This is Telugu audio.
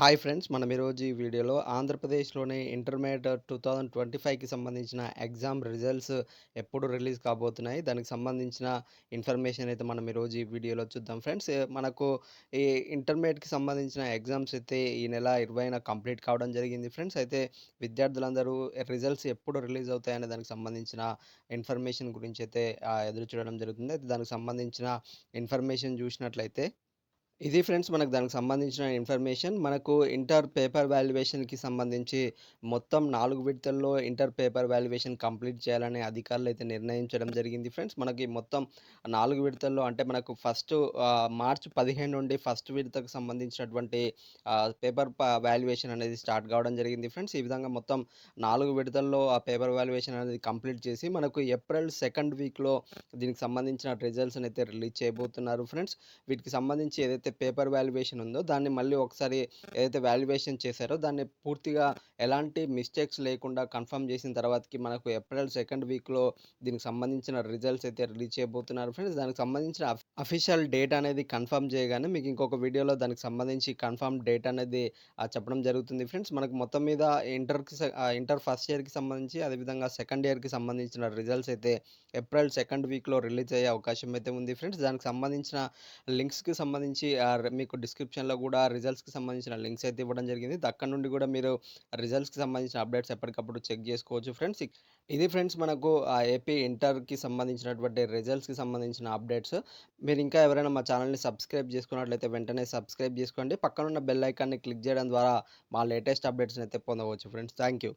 Hi friends. మనం ఈరోజు ఈ వీడియోలో ఆంధ్రప్రదేశ్‌లోని ఇంటర్మీడియేట్ 2025కి సంబంధించిన ఎగ్జామ్ రిజల్ట్స్ ఎప్పుడు రిలీజ్ కాబోతున్నాయి? దానికి సంబంధించిన ఇన్ఫర్మేషన్ అయితే మనం ఈరోజు ఈ వీడియోలో చూద్దాం ఫ్రెండ్స్. మనకు ఈ ఇంటర్మీడియేట్‌కి సంబంధించిన ఎగ్జామ్స్ అయితే ఈ నెల 20న కంప్లీట్ కావడం జరిగింది ఫ్రెండ్స్. అయితే విద్యార్థులందరూ రిజల్ట్స్ ఎప్పుడు రిలీజ్ అవుతాయనే దానికి సంబంధించిన ఇన్ఫర్మేషన్ గురించి అయితే ఎదురు చూడడం జరుగుతుంది. అయితే దానికి సంబంధించిన ఇన్ఫర్మేషన్ చూసినట్లయితే ఇది ఫ్రెండ్స్ మనకు దానికి సంబంధించిన ఇన్ఫర్మేషన్. మనకు ఇంటర్ పేపర్ వాల్యుయేషన్‌కి సంబంధించి మొత్తం 4 విడతల్లో ఇంటర్ పేపర్ వాల్యుయేషన్ కంప్లీట్ చేయాలని అధికారులైతే నిర్ణయించడం జరిగింది ఫ్రెండ్స్. మనకి మొత్తం 4 విడతల్లో అంటే మనకు మార్చ్ 15 నుండి ఫస్ట్ విడతకు సంబంధించినటువంటి పేపర్ వాల్యుయేషన్ అనేది స్టార్ట్ కావడం జరిగింది ఫ్రెండ్స్. ఈ విధంగా మొత్తం 4 విడతల్లో ఆ పేపర్ వాల్యుయేషన్ అనేది కంప్లీట్ చేసి మనకు ఏప్రిల్ సెకండ్ వీక్‌లో దీనికి సంబంధించిన రిజల్ట్స్‌నైతే రిలీజ్ చేయబోతున్నారు ఫ్రెండ్స్. వీటికి సంబంధించి ఏదైతే పేపర్ వాల్యుయేషన్ ఉందో దాన్ని మళ్ళీ ఒకసారి ఏదైతే వాల్యుయేషన్ చేశారో దాన్ని పూర్తిగా ఎలాంటి మిస్టేక్స్ లేకుండా కన్ఫర్మ్ చేసిన తర్వాతకి మనకు ఏప్రిల్ సెకండ్ వీక్‌లో దీనికి సంబంధించిన రిజల్ట్స్ అయితే రిలీజ్ చేయబోతున్నారు ఫ్రెండ్స్. దానికి సంబంధించిన అఫీషియల్ డేట్ అనేది కన్ఫర్మ్ చేయగానే మీకు ఇంకొక వీడియోలో దానికి సంబంధించి కన్ఫర్మ్ డేట్ అనేది చెప్పడం జరుగుతుంది ఫ్రెండ్స్. మనకు మొత్తం మీద ఇంటర్ ఫస్ట్ ఇయర్‌కి సంబంధించి అదేవిధంగా సెకండ్ ఇయర్‌కి సంబంధించిన రిజల్ట్స్ అయితే ఏప్రిల్ సెకండ్ వీక్‌లో రిలీజ్ అయ్యే అవకాశం అయితే ఉంది ఫ్రెండ్స్. దానికి సంబంధించిన లింక్స్‌కి సంబంధించి మీకు డిస్క్రిప్షన్‌లో గూడా రిజల్ట్స్‌కి సంబంధించిన లింక్స్ అయితే ఇవ్వడం జరిగింది. అక్కడి నుండి గూడా మీరు రిజల్ట్స్‌కి సంబంధించిన అప్డేట్స్ ఎప్పటికప్పుడు చెక్ జేసుకోవచ్చు ఫ్రెండ్స్. ఇది ఫ్రెండ్స్ మనకు ఏపీ ఇంటర్‌కి సంబంధించినటువంటి రిజల్ట్స్‌కి సంబంధించిన అప్డేట్స్. మీరు ఇంకా ఎవరైనా మా ఛానెల్‌ని సబ్స్క్రైబ్ చేసుకున్నట్లయితే వెంటనే సబ్స్క్రైబ్ జేసుకోండి. పక్కనున్న బెల్ ఐకాన్‌ని క్లిక్ జేయడం ద్వారా మా లేటెస్ట్ అప్డేట్స్‌ని అయితే పొందవచ్చు ఫ్రెండ్స్. Thank you.